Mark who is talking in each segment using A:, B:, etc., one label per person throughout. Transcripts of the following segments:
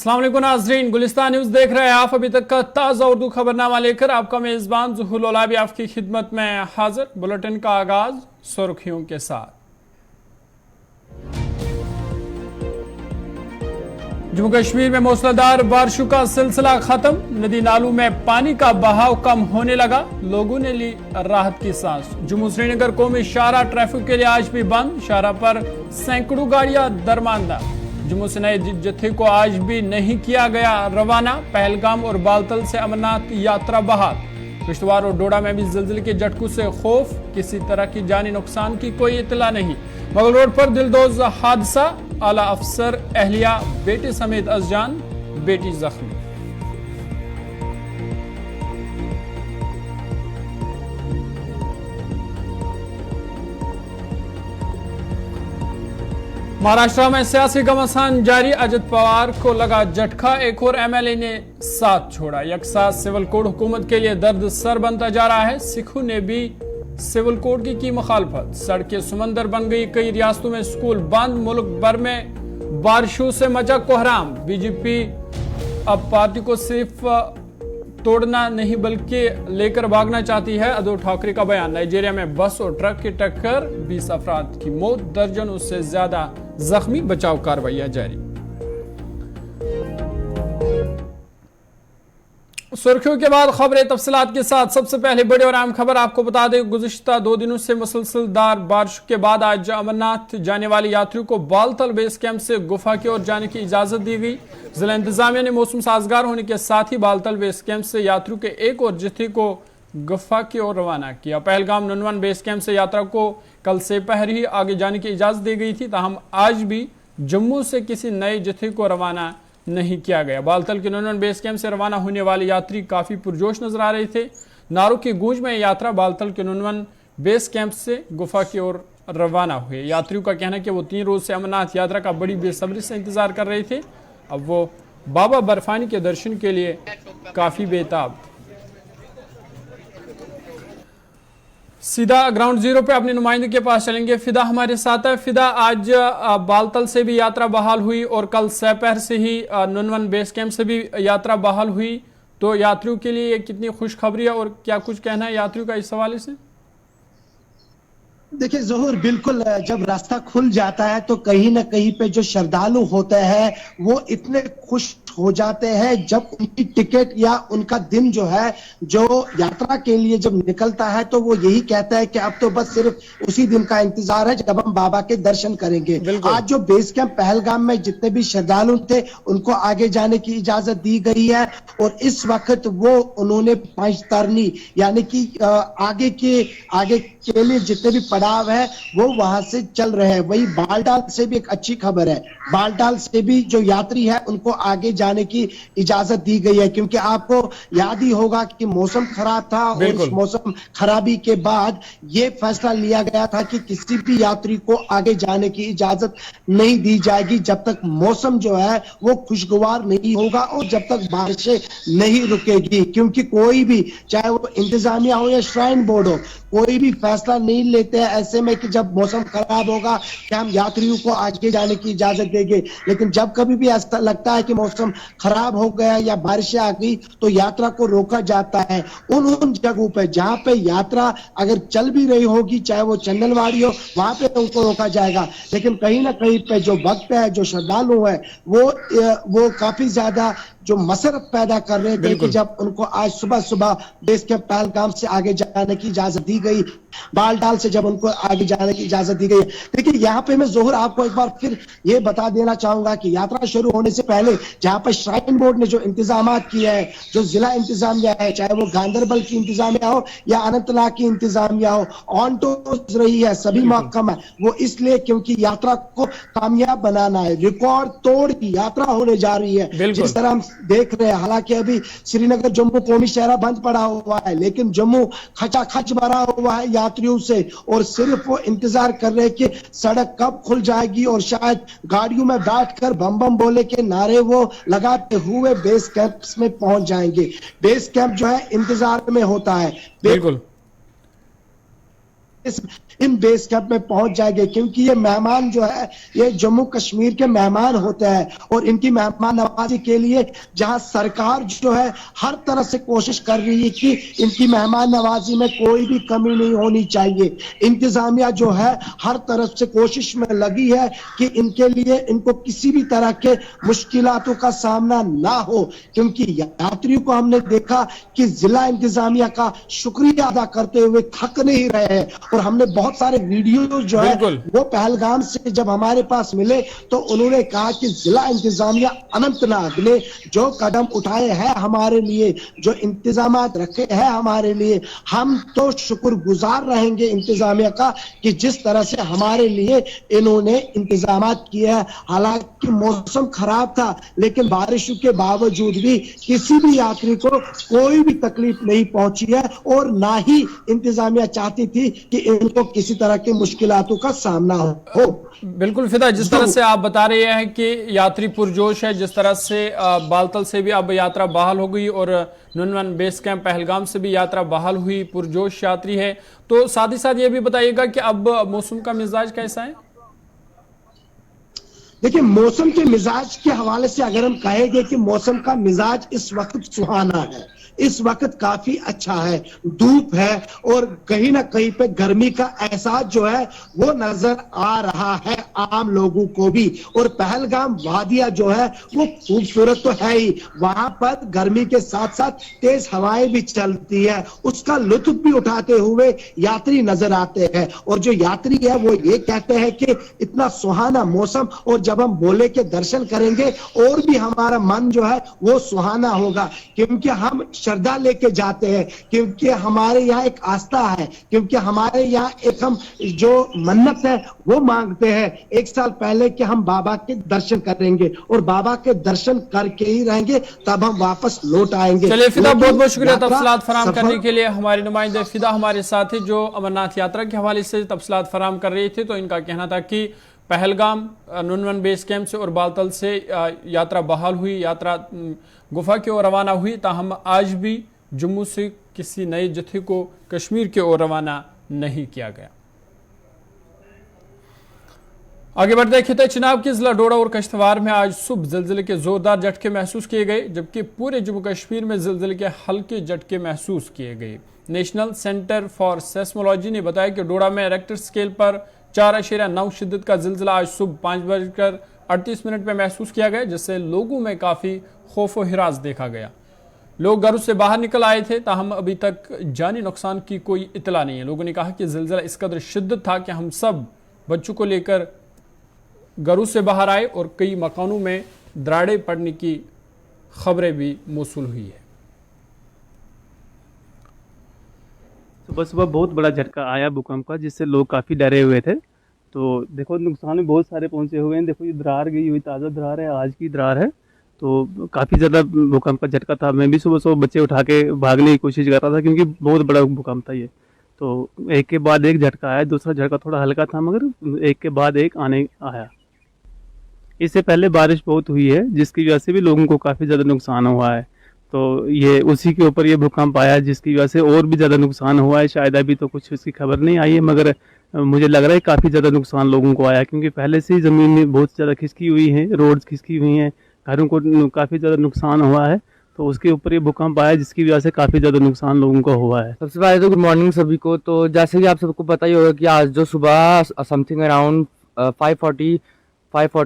A: अस्सलाम वालेकुम नाज़रीन, गुलिस्तान न्यूज़ देख रहे हैं आप। अभी तक का ताज़ा उर्दू खबरनामा लेकर आपका मेज़बान ज़ुहुल ओलाबी आपकी खिदमत में हाजिर। बुलेटिन का आगाज सुर्खियों के साथ। जम्मू कश्मीर में मूसलाधार बारिशों का सिलसिला खत्म, नदी नालों में पानी का बहाव कम होने लगा, लोगों ने ली राहत की सांस। जम्मू श्रीनगर कौमी शाहराह ट्रैफिक के लिए आज भी बंद, शाहराह पर सैकड़ों गाड़ियां दरमांदा। जम्मू से नए जत्थे को आज भी नहीं किया गया रवाना, पहलगाम और बालतल से अमरनाथ यात्रा बहाल। किश्तवाड़ और डोडा में भी जिलजिले के झटकों से खौफ, किसी तरह की जानी नुकसान की कोई इतला नहीं। मुगल रोड पर दिलदोज हादसा, आला अफसर अहलिया बेटे समेत अज़जान, बेटी जख्मी। महाराष्ट्र में सियासी घमासान जारी, अजित पवार को लगा झटका, एक और एमएलए ने साथ छोड़ा। यकसा सिविल कोड हुकूमत के लिए दर्द सर बनता जा रहा है, सिखों ने भी सिविल कोड की मुखालफत। सड़कें समंदर बन गई, कई रियासतों में स्कूल बंद, मुल्क भर में बारिशों से मचा कोहराम। बीजेपी अब पार्टी को सिर्फ तोड़ना नहीं बल्कि लेकर भागना चाहती है, उद्धव ठाकरे का बयान। नाइजीरिया में बस और ट्रक की टक्कर, 20 अफराद की मौत, दर्जनों से ज्यादा जख्मी, बचाव कार्रवाइयां जारी। सुर्खियों के बाद खबरें तफसीलात के साथ। सबसे पहले बड़ी और अहम खबर आपको बता दें, गुज़िश्ता 2 दिनों से मुसलसलदार बारिश के बाद आज अमरनाथ जाने वाले यात्रियों को बालतल बेस कैंप से गुफा की ओर जाने की इजाजत दी गई। जिला इंतजामिया ने मौसम साजगार होने के साथ ही बालतल बेस कैंप से यात्रियों के एक और जत्थे को गुफा की ओर रवाना किया। पहलगाम ननवन बेस कैंप से यात्रा को कल से पहर ही आगे जाने की इजाजत दी गई थी, ताहम आज भी जम्मू से किसी नए जत्थे को रवाना नहीं किया गया। बालतल के ननवन बेस कैंप से रवाना होने वाले यात्री काफी पुरजोश नजर आ रहे थे। नारों की गूंज में यात्रा बालतल के ननवन बेस कैंप से गुफा की ओर रवाना हुए। यात्रियों का कहना है कि वो 3 रोज से अमरनाथ यात्रा का बड़ी बेसब्री से इंतजार कर रहे थे, अब वो बाबा बर्फानी के दर्शन के लिए काफी बेताब। सीधा ग्राउंड जीरो पे अपने नुमाइंदे के पास चलेंगे, फिदा हमारे साथ है। फिदा, आज बालतल से भी यात्रा बहाल हुई और कल सपहर से ही ननवन बेस कैंप से भी यात्रा बहाल हुई, तो यात्रियों के लिए कितनी खुशखबरी है और क्या कुछ कहना है यात्रियों का इस हवाले से?
B: देखिए ज़हूर, बिल्कुल जब रास्ता खुल जाता है तो कहीं ना कहीं पे जो श्रद्धालु होते हैं वो इतने खुश हो जाते हैं जब उनकी टिकट या उनका दिन जो है, जो यात्रा के लिए जब निकलता है, तो वो यही कहता है कि अब तो बस सिर्फ उसी दिन का इंतजार है जब हम बाबा के दर्शन करेंगे। आज जो बेस कैंप पहलगाम में जितने भी श्रद्धालु थे उनको आगे जाने की इजाजत दी गई है और इस वक्त वो उन्होंने पंचतरनी यानी कि आगे के लिए जितने भी पड़ाव है वो वहां से चल रहे हैं। वही बालटाल से भी एक अच्छी खबर है, बालटाल से भी जो यात्री है उनको आगे जाने की इजाजत दी गई है, क्योंकि आपको याद ही होगा कि मौसम खराब था और इस मौसम खराबी के बाद ये फैसला लिया गया था कि किसी भी यात्री को आगे जाने की इजाजत नहीं दी जाएगी जब तक मौसम जो है वो खुशगवार नहीं होगा और जब तक बारिशें नहीं रुकेगी। क्योंकि कोई भी, चाहे वो इंतजामिया हो या श्राइन बोर्ड हो, कोई भी फैसला नहीं लेते हैं ऐसे में कि जब मौसम खराब होगा कि हम यात्रियों को आगे जाने की इजाजत देंगे। लेकिन जब कभी भी ऐसा लगता है कि मौसम खराब हो गया या बारिशें आ गई तो यात्रा को रोका जाता है उन जगहों पे जहां पे यात्रा अगर चल भी रही होगी, चाहे वो चंदनवाड़ी हो, वहां पे उनको रोका जाएगा। लेकिन कहीं ना कहीं पे जो भक्त है, जो श्रद्धालु है, वो काफी ज्यादा जो मसरत पैदा कर रहे थे कि जब उनको आज सुबह सुबह बेस कैंप पहलगाम से आगे जाने की इजाजत दी गई, बालटाल से जब उनको आगे जाने की इजाजत दी गई। देखिए यहाँ पे मैं ज़ोहर आपको एक बार फिर ये बता देना चाहूंगा कि यात्रा शुरू होने से पहले जहां पर श्राइन बोर्ड ने जो इंतजाम किए हैं, जो जिला इंतजामिया है, चाहे वो गांधरबल की इंतजामिया हो या अनंतनाग की इंतजामिया हो, ऑन टूर रही है सभी महकमा है, वो इसलिए क्योंकि यात्रा को कामयाब बनाना है। रिकॉर्ड तोड़ की यात्रा होने जा रही है जिस तरह हम देख रहे हैं। हालांकि अभी श्रीनगर जम्मू कौमी शहरा बंद पड़ा हुआ है, लेकिन जम्मू खचाखच भरा हुआ है यात्रियों से और सिर्फ वो इंतजार कर रहे हैं कि सड़क कब खुल जाएगी और शायद गाड़ियों में बैठकर बम बम बोले के नारे वो लगाते हुए बेस कैंप में पहुंच जाएंगे। बेस कैंप जो है इंतजार में होता है।
A: बिल्कुल
B: इन बेस कैंप में पहुंच जाएंगे, क्योंकि ये मेहमान जो है ये जम्मू कश्मीर के मेहमान होते हैं और इनकी मेहमान नवाजी के लिए जहां सरकार जो है हर तरह से कोशिश कर रही है कि इनकी मेहमान नवाजी में कोई भी कमी नहीं होनी चाहिए। इंतजामिया जो है हर तरफ से कोशिश में लगी है कि इनके लिए इनको किसी भी तरह के मुश्किलातों का सामना ना हो, क्योंकि यात्रियों को हमने देखा कि जिला इंतजामिया का शुक्रिया अदा करते हुए थक नहीं रहे हैं। और हमने बहुत सारे वीडियो जो है वो पहलगाम से जब हमारे पास मिले तो उन्होंने कहा कि जिला इंतजामिया अनंतनाग ने जो कदम उठाए हैं हमारे लिए, जो इंतजाम रखे हैं हमारे लिए, हम तो शुक्रगुजार रहेंगे इंतजामिया का कि जिस तरह से हमारे लिए इन्होंने इंतजाम किए हैं। हालांकि मौसम खराब था लेकिन बारिशों के बावजूद भी किसी भी यात्री को कोई भी तकलीफ नहीं पहुंची है और ना ही इंतजामिया चाहती थी कि इनको किसी तरह की मुश्किलातों का सामना हो।
A: बिल्कुल फिदा, जिस तरह से आप बता रहे हैं कि यात्री पुरजोश है, जिस तरह से बालतल से भी अब यात्रा बहाल हो गई और नुनवन बेस कैंप पहलगाम से भी यात्रा बहाल हुई, पुरजोश यात्री है, तो साथ ही साथ ये भी बताइएगा कि अब मौसम का मिजाज कैसा है?
B: देखिए, मौसम के मिजाज के हवाले से अगर हम कहेंगे कि मौसम का मिजाज इस वक्त सुहाना है, इस वक्त काफी अच्छा है, धूप है और कहीं ना कहीं पे गर्मी का एहसास जो है वो नजर आ रहा है आम लोगों को भी। और पहलगाम वादिया जो है वो खूबसूरत तो है ही, वहां पर गर्मी के साथ साथ तेज हवाएं भी चलती है, उसका लुत्फ भी उठाते हुए यात्री नजर आते हैं। और जो यात्री है वो ये कहते हैं कि इतना सुहाना मौसम, और जब हम बोले के दर्शन करेंगे और भी हमारा मन जो है वो सुहाना होगा, क्योंकि हम श्रद्धा लेके जाते हैं, क्योंकि हमारे यहाँ एक आस्था है, क्योंकि हमारे यहाँ एक हम जो मन्नत है वो मांगते हैं एक साल पहले कि हम बाबा के दर्शन करेंगे और बाबा के दर्शन करके ही रहेंगे, तब हम वापस लौट आएंगे।
A: चलिए फिदा, बहुत बहुत शुक्रिया तफसीलात फराम करने के लिए। हमारे नुमाइंदे फिदा हमारे साथ ही जो अमरनाथ यात्रा के हवाले से तफसीलात फराम कर रहे थे, तो इनका कहना था कि पहलगाम नुनवन बेस कैंप से और बालतल से यात्रा बहाल हुई, यात्रा गुफा की ओर रवाना हुई, ताहम आज भी जम्मू से किसी नए जत्थे को कश्मीर की ओर रवाना नहीं किया गया। आगे बढ़ते खिते चिनाब के जिला डोडा और कश्तवार में आज सुबह जिलजिले के जोरदार झटके महसूस किए गए, जबकि पूरे जम्मू कश्मीर में जिलजिले के हल्के झटके महसूस किए गए। नेशनल सेंटर फॉर सेस्मोलॉजी ने बताया कि डोडा में रेक्टर स्केल पर 4.9 शिद्दत का जिलजिला आज सुबह 5:38 में महसूस किया गया, जिससे लोगों में काफी खौफ और हिरास देखा गया। लोग घरों से बाहर निकल आए थे, ताहम अभी तक जानी नुकसान की कोई इतला नहीं है। लोगों ने कहा कि जिलजिला इस कदर शिद्दत था कि हम सब बच्चों को लेकर घरों से बाहर आए और कई मकानों में दरारें पड़ने की खबरें भी मौसूल हुई है।
C: सुबह सुबह बहुत बड़ा झटका आया भूकंप का, जिससे लोग काफ़ी डरे हुए थे। तो देखो नुकसान भी बहुत सारे पहुंचे हुए हैं। देखो ये दरार गई हुई ताज़ा दरार है, आज की दरार है, तो काफ़ी ज़्यादा भूकंप का झटका था। मैं भी सुबह सुबह बच्चे उठा के भागने की कोशिश कर रहा था, क्योंकि बहुत बड़ा भूकंप था ये। तो एक के बाद एक झटका आया, दूसरा झटका थोड़ा हल्का था मगर एक के बाद एक आने आया। इससे पहले बारिश बहुत हुई है, जिसकी वजह से भी लोगों को काफ़ी ज़्यादा नुकसान हुआ है। तो ये उसी के ऊपर ये भूकंप आया, जिसकी वजह से और भी ज़्यादा नुकसान हुआ है। शायद अभी तो कुछ उसकी खबर नहीं आई है, मगर मुझे लग रहा है काफ़ी ज़्यादा नुकसान लोगों को आया, क्योंकि पहले से ही ज़मीन में बहुत ज़्यादा खिसकी हुई है, रोड्स खिसकी हुई हैं, घरों को काफ़ी ज़्यादा नुकसान हुआ है। तो उसके ऊपर ये भूकंप आया, जिसकी वजह से काफ़ी ज़्यादा नुकसान लोगों को हुआ है।
D: सबसे पहले तो गुड मॉर्निंग सभी को। तो जैसे कि आप सबको पता ही होगा कि आज जो सुबह समथिंग अराउंड 540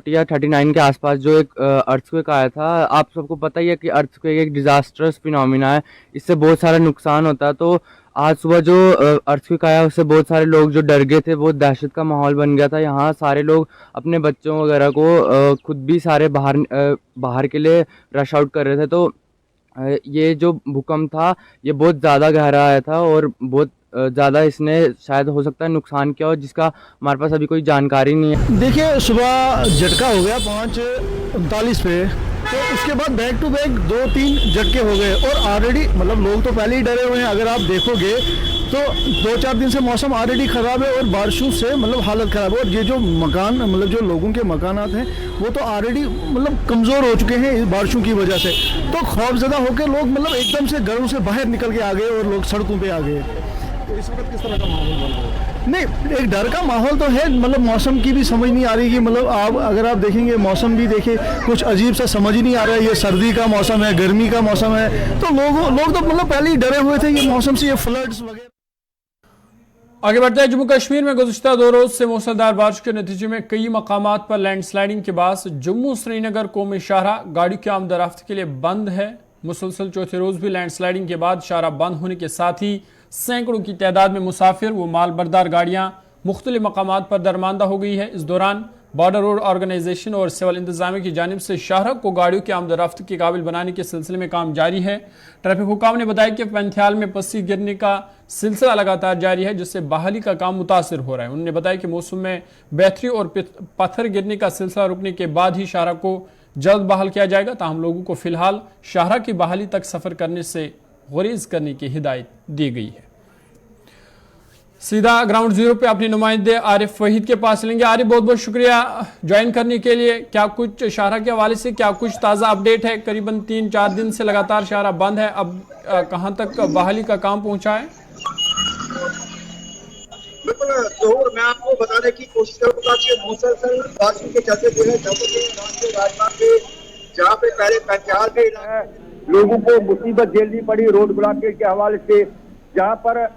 D: या 39 के आसपास जो एक अर्थक्वेक आया था। आप सबको पता ही है कि अर्थक्वेक एक डिजास्टर्स फिनोमिना है, इससे बहुत सारा नुकसान होता है। तो आज सुबह जो अर्थक्वेक आया उससे बहुत सारे लोग जो डर गए थे, बहुत दहशत का माहौल बन गया था। यहाँ सारे लोग अपने बच्चों वगैरह को खुद भी सारे बाहर के लिए रश आउट कर रहे थे। तो ये जो भूकंप था ये बहुत ज़्यादा गहरा आया था और बहुत ज़्यादा इसने शायद हो सकता है नुकसान किया हो, जिसका हमारे पास अभी कोई जानकारी नहीं है।
E: देखिए सुबह झटका हो गया 5:39 पे, तो उसके बाद बैक टू बैक 2-3 झटके हो गए और ऑलरेडी मतलब लोग तो पहले ही डरे हुए हैं। अगर आप देखोगे तो 2-4 दिन से मौसम ऑलरेडी ख़राब है और बारिशों से मतलब हालत ख़राब है। और ये जो मकान मतलब जो लोगों के मकानात हैं वो तो ऑलरेडी मतलब कमज़ोर हो चुके हैं इस बारिशों की वजह से। तो खौफजदा होकर लोग मतलब एकदम से घरों से बाहर निकल के आ गए और लोग सड़कों पे आ गए। तो इस वक्त किस तरह का माहौल बन रहा है? नहीं, एक डर का माहौल तो है, मतलब मौसम की भी समझ नहीं आ रही कि मतलब आप अगर आप देखेंगे मौसम भी देखिए कुछ अजीब सा समझ ही नहीं आ रहा है। ये सर्दी का मौसम है, गर्मी का मौसम है, तो लोग तो मतलब पहले ही डरे हुए थे ये मौसम से, ये फ्लड्स वगैरह।
A: आगे बढ़ते हैं। जम्मू कश्मीर में गुज़िश्ता 2 रोज से मूसलाधार बारिश के नतीजे में कई मकामात पर लैंडस्लाइडिंग के बाद जम्मू श्रीनगर कौमी शाहराह गाड़ियों की आमदरफ्त के लिए बंद है। मुसलसल चौथे रोज भी लैंडस्लाइडिंग के बाद शाहराह बंद होने के साथ ही सैकड़ों की तादाद में मुसाफिर व माल बरदार गाड़ियां मुख्तलिफ मकामात पर दरमांदा हो गई है। इस दौरान बॉर्डर रोड ऑर्गेनाइजेशन और सिविल इंतजामिया की जानिब से शाहराह को गाड़ियों की आमदरफ्त के काबिल बनाने के सिलसिले में काम जारी है। ट्रैफिक हुकाम ने बताया कि पंथियाल में पस्सी गिरने का सिलसिला लगातार जारी है, जिससे बहाली का काम मुतासिर हो रहा है। उन्होंने बताया कि मौसम में बेहतरी और पत्थर गिरने का सिलसिला रुकने के बाद ही शाहराह को जल्द बहाल किया जाएगा। ताहम लोगों को फिलहाल शाहराह की बहाली तक सफर करने से गुरेज करने की हिदायत दी गई है। सीधा ग्राउंड जीरो पे अपने नुमाइंदे आरिफ वहीद के पास लेंगे। आरिफ, बहुत बहुत शुक्रिया ज्वाइन करने के लिए। क्या कुछ शाहराह के हवाले से क्या कुछ ताज़ा अपडेट है? करीबन 3-4 दिन से लगातार शाहराह बंद है, अब कहां तक बहाली का काम पहुंचा है?
F: बिल्कुल जोहर, मैं आपको बताने की कोशिश करूंगा कि मुसलसल बारिश के चलते जो है राजमार्ग पे जहाँ पे पहले पंचायत के इलाके लोगों को मुसीबत झेलनी पड़ी रोड ब्लॉकेज के हवाले से, जहाँ पर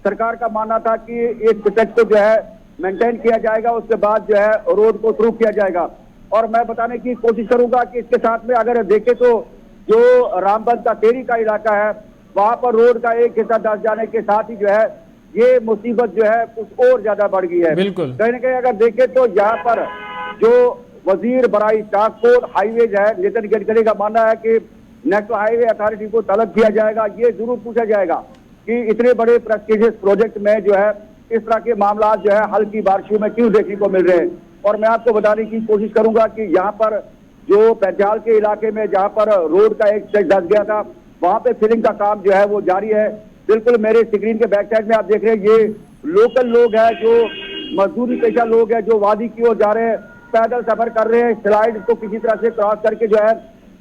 F: सरकार का मानना था कि एक प्रोटेक्ट को जो है मेंटेन किया जाएगा, उसके बाद जो है रोड को शुरू किया जाएगा। और मैं बताने की कोशिश करूंगा कि इसके साथ में अगर देखें तो जो रामबन का तेरी का इलाका है वहां पर रोड का एक हिस्सा धंस जाने के साथ ही जो है ये मुसीबत जो है कुछ और ज्यादा बढ़ गई है।
A: बिल्कुल,
F: कहीं ना कहीं अगर देखें तो यहाँ पर जो वजीर बराई ट्रांसपोर्ट हाईवेज है नितिन गडकरी का मानना है कि नेशनल हाईवे अथॉरिटी को तलब किया जाएगा। ये जरूर पूछा जाएगा कि इतने बड़े प्रेस्टिजियस प्रोजेक्ट में जो है इस तरह के मामला जो है हल्की बारिशों में क्यों देखने को मिल रहे हैं। और मैं आपको बताने की कोशिश करूंगा कि यहाँ पर जो पंचाल के इलाके में जहाँ पर रोड का एक सेट धंस गया था वहां पे फिलिंग का काम जो है वो जारी है। बिल्कुल मेरे स्क्रीन के बैक साइड में आप देख रहे हैं ये लोकल लोग हैं, जो मजदूरी पेशा लोग हैं, जो वादी की ओर जा रहे हैं, पैदल सफर कर रहे हैं, स्लाइड को किसी तरह से क्रॉस करके जो है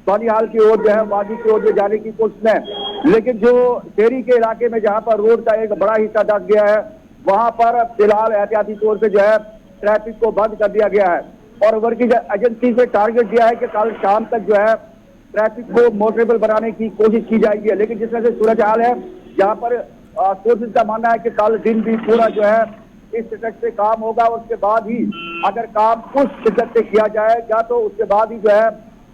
F: बानिहाल की ओर जो है वादी की ओर जाने की कोशिश में। लेकिन जो शेरी के इलाके में जहां पर रोड का एक बड़ा हिस्सा धंस गया है वहां पर फिलहाल एहतियाती तौर पे जो है ट्रैफिक को बंद कर दिया गया है और वर्किंग एजेंसी से टारगेट दिया है कि कल शाम तक जो है ट्रैफिक को मोटरेबल बनाने की कोशिश की जाएगी। लेकिन जिस तरह से सूरज हाल है यहाँ पर सोर्सेज का मानना है कि कल दिन भी पूरा जो है इस शिद्दत से काम होगा, उसके बाद ही अगर काम उस शिद्दत से किया जाएगा तो उसके बाद ही जो है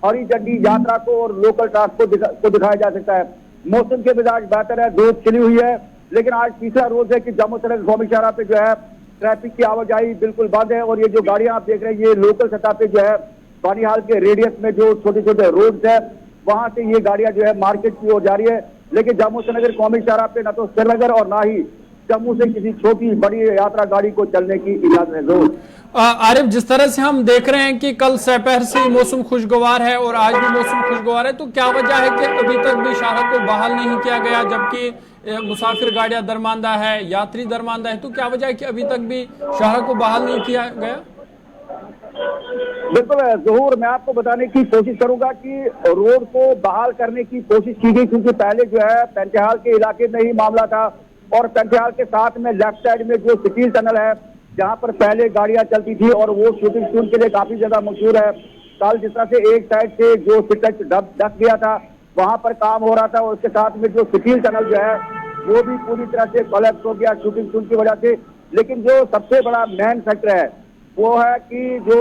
F: हरी झंडी यात्रा को और लोकल ट्रांसपोर्ट को दिखाया जा सकता है। मौसम के मिजाज बेहतर है, धूप खिली हुई है, लेकिन आज तीसरा रोज है कि जम्मू श्रीनगर कौमी शाहराह पे जो है ट्रैफिक की आवाजाही बिल्कुल बंद है। और ये जो गाड़ियां आप देख रहे हैं ये लोकल सतह पे जो है बानिहाल के रेडियस में जो छोटे छोटे रोड्स है वहां से ये गाड़ियां जो है मार्केट की ओर जा रही है। लेकिन जम्मू श्रीनगर कौमी शाहराह पे न तो श्रीनगर और ना ही जम्मू से किसी छोटी बड़ी यात्रा गाड़ी को चलने की इजाजत है। जरूर
A: आरिफ, जिस तरह से हम देख रहे हैं कि कल दोपहर से मौसम खुशगवार है और आज भी मौसम खुशगवार है, तो क्या वजह है कि अभी तक भी शाहराह को बहाल नहीं किया गया, जबकि मुसाफिर गाड़ियां दरमांदा है, यात्री दरमांदा है? तो क्या वजह है कि अभी तक भी शाहराह को बहाल नहीं किया गया?
F: बिल्कुल जहूर, मैं आपको बताने की कोशिश करूंगा कि रोड को बहाल करने की कोशिश की गई, क्योंकि पहले जो है पंचाल के इलाके में ही मामला था और पंचाल के साथ में लेफ्ट साइड में जो स्टील टनल है जहां पर पहले गाड़ियां चलती थी और वो शूटिंग स्टूल के लिए काफी ज्यादा मशहूर है। कल जिस तरह से एक साइड से जो सिटच ढक गया था वहां पर काम हो रहा था और उसके साथ में जो स्टील टनल जो है वो भी पूरी तरह से कोलैप्स हो गया शूटिंग स्टूल की वजह से। लेकिन जो सबसे बड़ा मेन फैक्टर है वो है कि जो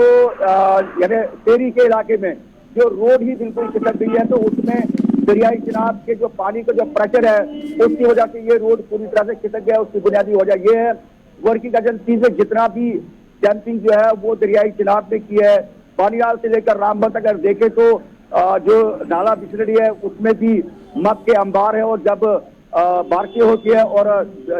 F: यानी तेरी के इलाके में जो रोड ही बिल्कुल सिसक गई है, तो उसमें दरियाई चिनाब के जो पानी का जो प्रेशर है उसकी वजह से ये रोड पूरी तरह से खिसक गया। उसकी बुनियादी वजह ये है वर्किंग एजेंसी से जितना भी डैम्पिंग जो है वो दरियाई चिनाब में की है। बानियाल से लेकर रामबन अगर देखें तो जो नाला बिस्लरी है उसमें भी मक के अंबार है और जब बारिशें होती है और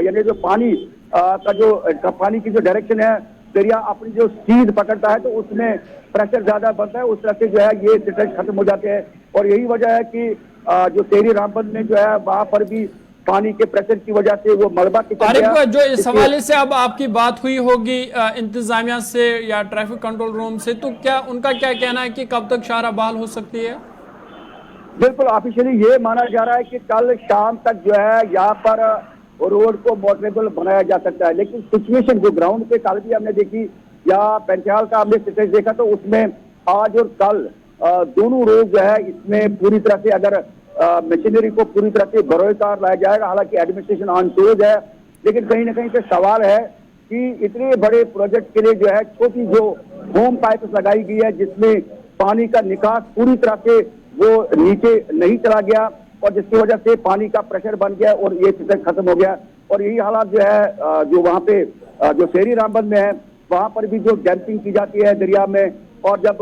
F: यानी जो पानी का जो पानी की जो डायरेक्शन है दरिया अपनी जो सीध पकड़ता है तो उसमें प्रेशर ज्यादा बनता है, उस तरह से जो है ये सिटच खत्म हो जाते हैं। और यही वजह है कि जो तेरी रामबन में जो है वहां पर भी पानी के प्रेशर की वजह से वो मलबा
A: जो इस हवाले से अब आपकी बात हुई होगी इंतजामिया से या ट्रैफिक कंट्रोल रूम से, तो क्या उनका क्या कहना है कि कब तक शाहराह बहाल हो सकती है?
F: बिल्कुल ऑफिशियली ये माना जा रहा है कि कल शाम तक जो है यहाँ पर रोड को मोटरेबल बनाया जा सकता है। लेकिन सिचुएशन जो ग्राउंड पे कल भी हमने देखी या पंचाल का हमने स्टेटस देखा, तो उसमें आज और कल दोनों रोज जो है इसमें पूरी तरह से अगर मशीनरी को पूरी तरह से बरोकार लाया जाएगा, हालांकि एडमिनिस्ट्रेशन ऑन टूज है, लेकिन कहीं ना कहीं पे सवाल है कि इतने बड़े प्रोजेक्ट के लिए जो है छोटी जो होम पाइप लगाई गई है जिसमें पानी का निकास पूरी तरह से वो नीचे नहीं चला गया और जिसकी वजह से पानी का प्रेशर बन गया और ये चीजें खत्म हो गया। और यही हालात जो है जो वहाँ पे जो शेरी रामबन में है वहां पर भी जो डैम्पिंग की जाती है दरिया में, और जब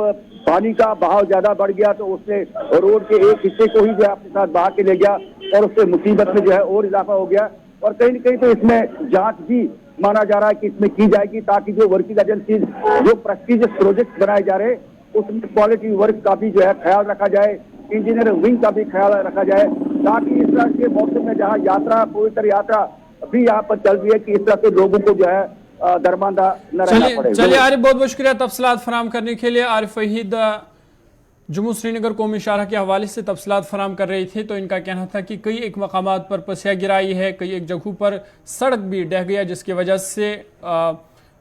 F: पानी का बहाव ज्यादा बढ़ गया तो उसने रोड के एक हिस्से को ही जो है अपने साथ बहा के ले गया और उससे मुसीबत में जो है और इजाफा हो गया। और कहीं न कहीं तो इसमें जांच भी माना जा रहा है कि इसमें की जाएगी, ताकि जो वर्किंग एजेंसी जो प्रेस्टीजियस प्रोजेक्ट बनाए जा रहे उसमें क्वालिटी वर्क का भी जो है ख्याल रखा जाए, इंजीनियर विंग का भी ख्याल रखा जाए, ताकि इस तरह के मौसम में जहाँ यात्रा पवित्र यात्रा भी यहाँ पर चल रही है कि इस तरह से लोगों को जो है दरमांदा न रहना पड़े।
A: चलिए आरिफ, बहुत बहुत शुक्रिया तफसीलात फराम करने के लिए। आरिफ वहीद जम्मू श्रीनगर कौमी शाहरा के हवाले से तफसीलात फराम कर रही थी, तो इनका कहना था कि कई एक मकामात पर पसिया गिराई है, कई एक जगहों पर सड़क भी ढह गया, जिसकी वजह से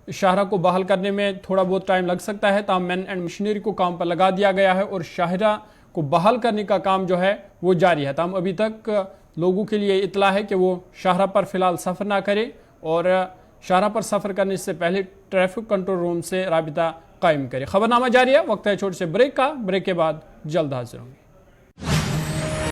A: शाहरा को बहाल करने में थोड़ा बहुत टाइम लग सकता है। ताम मैन एंड मशीनरी को काम पर लगा दिया गया है और शाहरा को बहाल करने का काम जो है वो जारी है। ताम अभी तक लोगों के लिए इतला है कि वो शाहरा पर फिलहाल सफ़र ना करें और शाहरा पर सफ़र करने से पहले ट्रैफिक कंट्रोल रूम से राबिता कायम करें। खबरनामा जारी है, वक्त है छोटे से ब्रेक का, ब्रेक के बाद जल्द हाजिर होंगे।